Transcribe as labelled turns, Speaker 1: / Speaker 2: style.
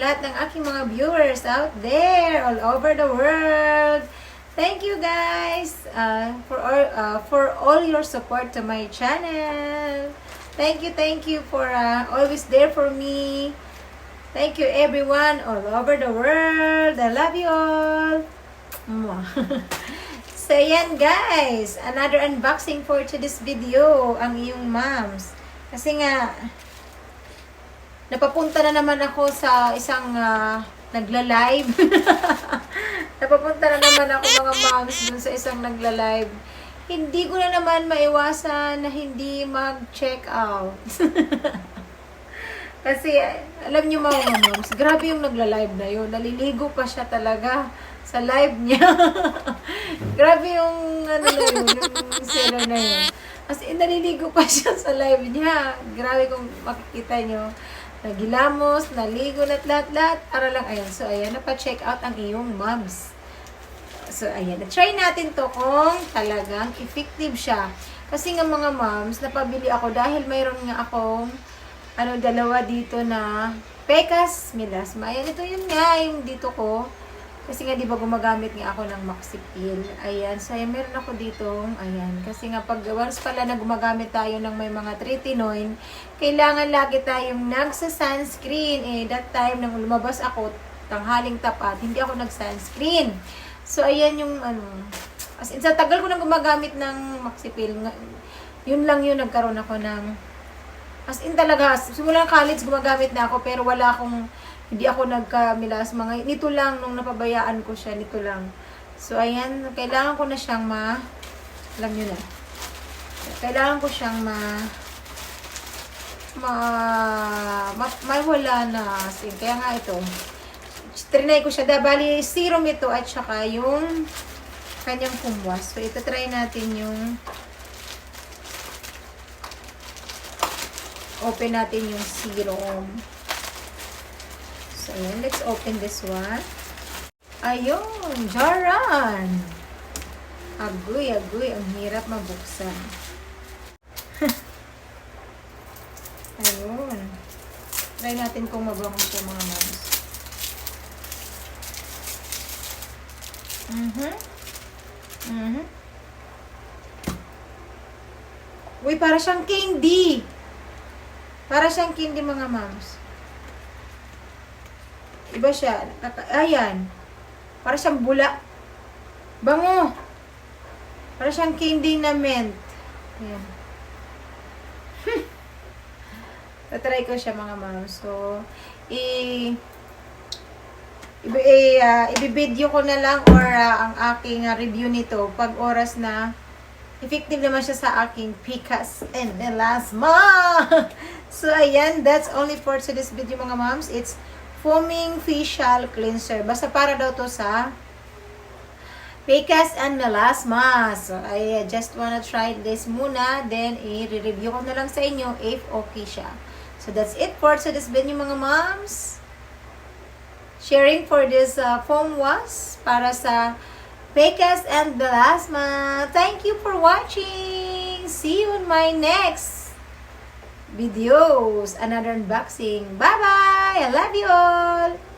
Speaker 1: lahat ng aking mga viewers out there, all over the world. Thank you guys for all your support to my channel. Thank you for always there for me. Thank you everyone all over the world. I love you all. So yan guys, another unboxing for today's video, ang iyong moms. Kasi nga, napapunta na naman ako sa isang nagla-live. Napapunta na naman ako mga moms dun sa isang nagla-live. Hindi ko na naman maiwasan na hindi mag-check out. Kasi, alam niyo mga moms, grabe yung nagla-live na yun. Naliligo pa siya talaga sa live niya. Grabe yung, ano na yun, yung seller na yun. Kasi naliligo pa siya sa live niya. Grabe kung makikita nyo. Nagilamos, naligo, lahat-lahat. Para lang, ayan. So, ayan, napa-check out ang iyong moms. So, ayan. Na-try natin to kung talagang effective siya. Kasi nga mga moms, napabili ako dahil mayroon nga akong dalawa dito na Pecas Melasma. Ayan, ito yun nga, yung dito ko. Kasi nga, di ba gumagamit nga ako ng Maxipil. Ayan. So, ayan, meron ako dito. Ayan. Kasi nga, pag once pala na gumagamit tayo ng may mga tretinoin, kailangan lagi tayong nagsa-sunscreen. That time, nang lumabas ako, tanghaling tapat, hindi ako nag-sunscreen. So, ayan yung, as in, sa tagal ko nang gumagamit ng Maxipil, yun lang yun, nagkaroon ako ng, as in talaga, simulang college, gumagamit na ako, pero wala akong, hindi ako nagka-melasma ngayon. Nito lang, nung napabayaan ko siya, nito lang. So, ayan, kailangan ko na siyang alam nyo na. Kailangan ko siyang wala na. Kaya nga ito, trinay ko siya. Bali, serum ito at saka yung kanyang kumwas. So, ito try natin yung open natin yung serum. So, ayan. Let's open this one. Ayun! Jaran! Agoy. Ang hirap mabuksan. Ayun. Try natin kung mabango siya mga moms. Uy, para siyang candy! Para siyang candy mga moms. Iba siya. Ayan. Para siyang bula. Bango. Para siyang candy na mint. Ayan. Tatry ko siya mga ma'am. So, i-video ko na lang or ang aking review nito pag oras na effective naman siya sa aking Pecas and Melasma. So, ayan. That's only for today's video mga moms. It's foaming facial cleanser. Basta para daw to sa Pecas and Melasma. So, I just wanna try this muna. Then, i-review ko na lang sa inyo if okay siya. So, that's it for today's video mga moms. Sharing for this foam wash para sa Pecas and Melasma. Thank you for watching. See you in my next videos. Another unboxing. Bye-bye. I love you all.